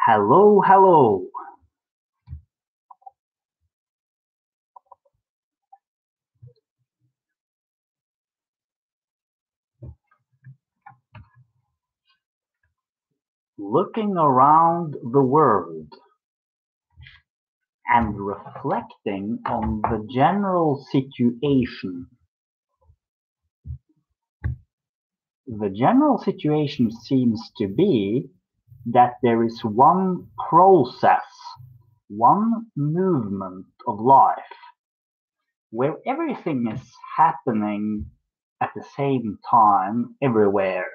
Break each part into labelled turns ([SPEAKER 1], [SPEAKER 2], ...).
[SPEAKER 1] Hello, hello. Looking around the world and reflecting on the general situation. The general situation seems to be that there is one process, one movement of life, where everything is happening at the same time everywhere.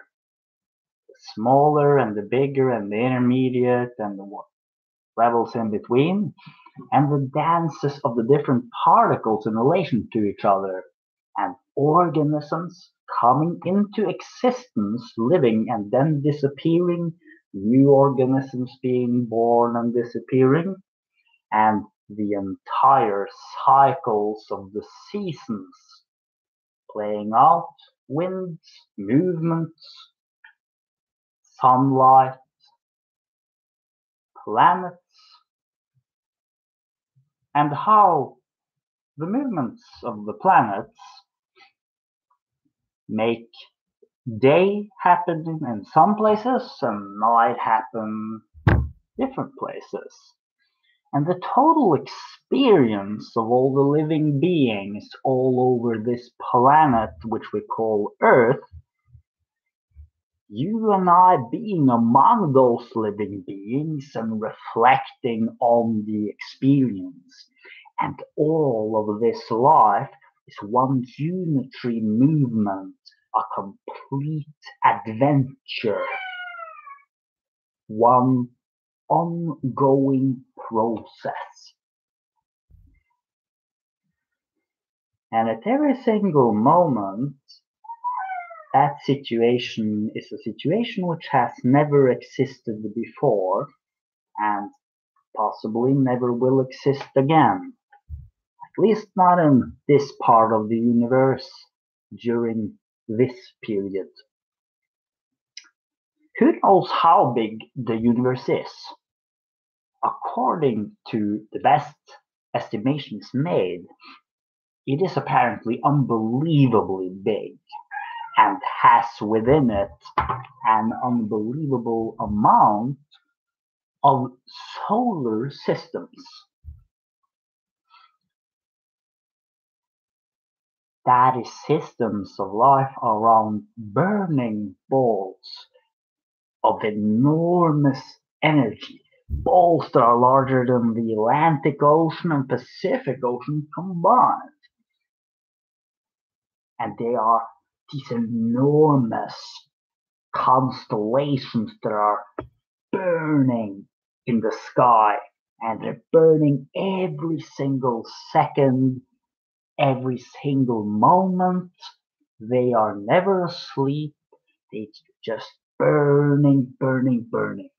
[SPEAKER 1] The smaller and the bigger and the intermediate and the levels in between, and the dances of the different particles in relation to each other, and organisms coming into existence, living and then disappearing, new organisms being born and disappearing, and the entire cycles of the seasons playing out, winds, movements, sunlight, planets, and how the movements of the planets make day happen in some places and night happen different places. And the total experience of all the living beings all over this planet, which we call Earth, you and I being among those living beings and reflecting on the experience. And all of this life is one unitary movement, a complete adventure, one ongoing process. And at every single moment, that situation is a situation which has never existed before and possibly never will exist again. At least not in this part of the universe during this period. Who knows how big the universe is? According to the best estimations made, it is apparently unbelievably big and has within it an unbelievable amount of solar systems. That is systems of life around burning balls of enormous energy. Balls that are larger than the Atlantic Ocean and Pacific Ocean combined. And they are these enormous constellations that are burning in the sky, and they're burning every single second, every single moment. They are never asleep. They just burning, burning, burning.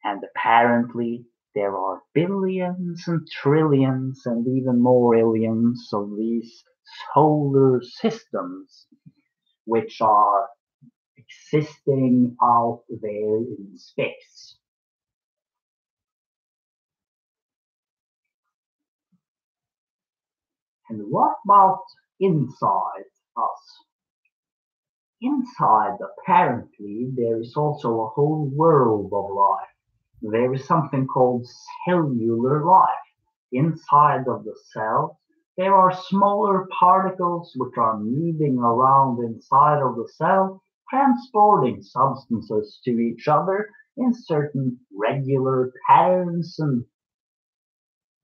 [SPEAKER 1] And apparently there are billions and trillions and even more billions of these solar systems which are existing out there in space. And what about inside us? Inside, apparently, there is also a whole world of life. There is something called cellular life. Inside of the cell, there are smaller particles which are moving around inside of the cell, transporting substances to each other in certain regular patterns and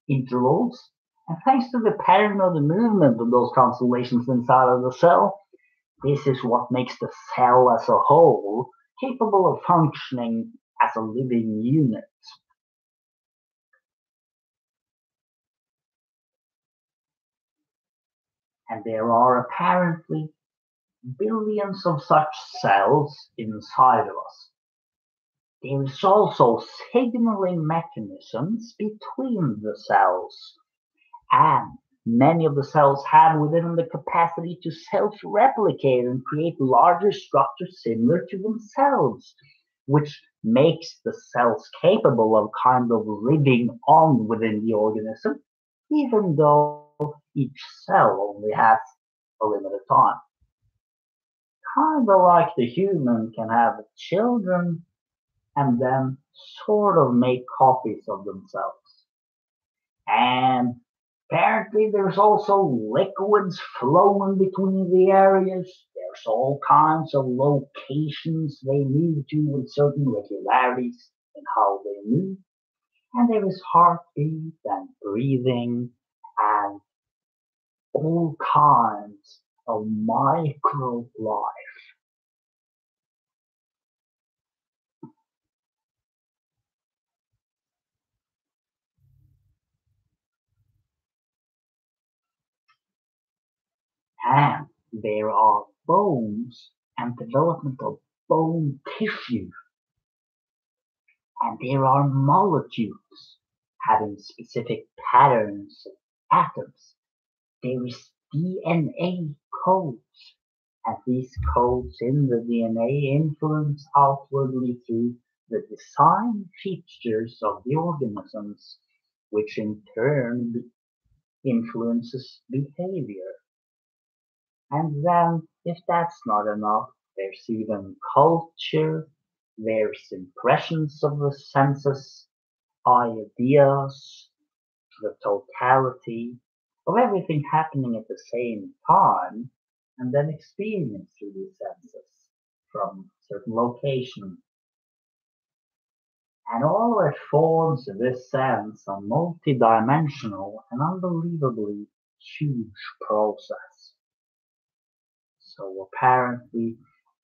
[SPEAKER 1] intervals. And thanks to the pattern of the movement of those constellations inside of the cell, this is what makes the cell as a whole capable of functioning as a living unit. And there are apparently billions of such cells inside of us. There is also signaling mechanisms between the cells, and Many of the cells have within them the capacity to self-replicate and create larger structures similar to themselves, which makes the cells capable of kind of living on within the organism, even though each cell only has a limited time. Kind of like the human can have children and then sort of make copies of themselves. And apparently there's also liquids flowing between the areas. There's all kinds of locations they move to with certain regularities in how they move. And there is heartbeat and breathing and all kinds of micro life. And there are bones and development of bone tissue. And there are molecules having specific patterns of atoms. There is DNA codes, and these codes in the DNA influence outwardly through the design features of the organisms, which in turn influences behavior. And then, if that's not enough, there's even culture, there's impressions of the senses, ideas, the totality of everything happening at the same time, and then experienced through these senses from a certain location. And all of it forms, in this sense, a multidimensional and unbelievably huge process. So apparently,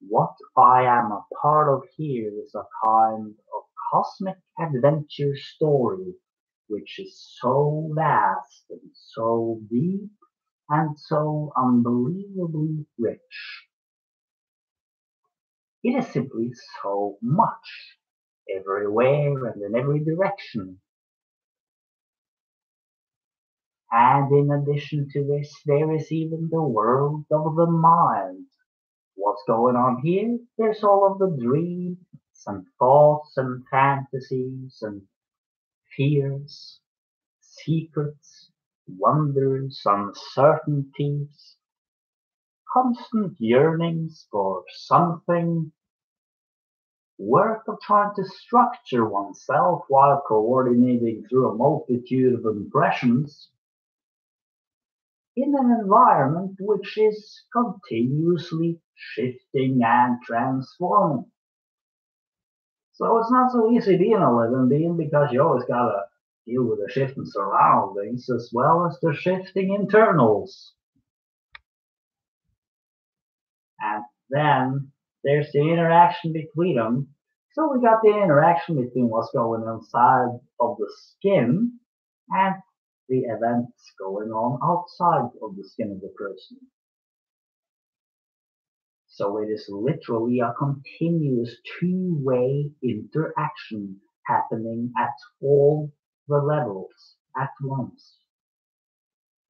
[SPEAKER 1] what I am a part of here is a kind of cosmic adventure story, which is so vast and so deep and so unbelievably rich. It is simply so much, everywhere and in every direction. And in addition to this, there is even the world of the mind. What's going on here? There's all of the dreams and thoughts and fantasies and fears, secrets, wonders, uncertainties, constant yearnings for something, work of trying to structure oneself while coordinating through a multitude of impressions in an environment which is continuously shifting and transforming. So it's not so easy being a living being because you always gotta deal with the shifting surroundings as well as the shifting internals. And then there's the interaction between them. So we got the interaction between what's going inside of the skin and the events going on outside of the skin of the person. So it is literally a continuous two-way interaction happening at all the levels at once,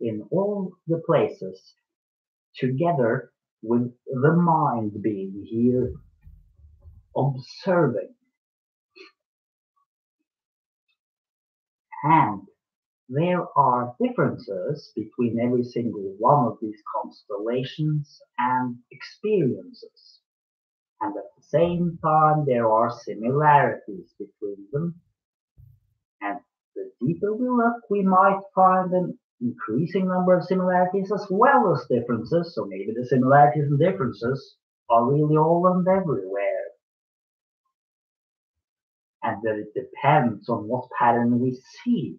[SPEAKER 1] in all the places, together with the mind being here observing. And there are differences between every single one of these constellations and experiences. And at the same time, there are similarities between them. And the deeper we look, we might find an increasing number of similarities as well as differences. So maybe the similarities and differences are really all and everywhere. And that it depends on what pattern we see.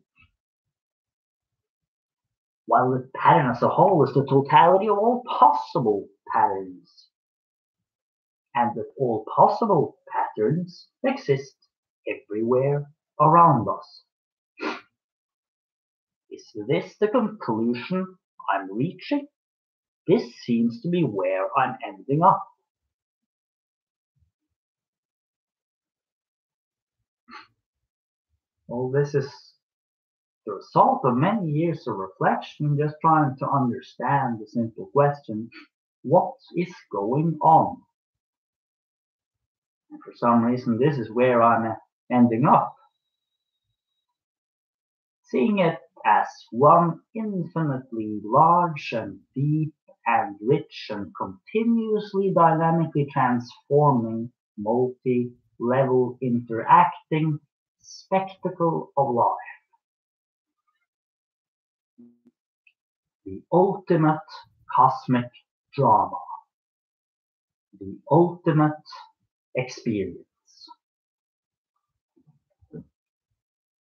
[SPEAKER 1] While the pattern as a whole is the totality of all possible patterns. And that all possible patterns exist everywhere around us. Is this the conclusion I'm reaching? This seems to be where I'm ending up. Well, this is the result of many years of reflection, just trying to understand the simple question, what is going on? And for some reason, this is where I'm ending up. Seeing it as one infinitely large and deep and rich and continuously dynamically transforming, multi-level interacting spectacle of life. The ultimate cosmic drama. The ultimate experience.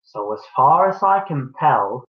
[SPEAKER 1] So as far as I can tell,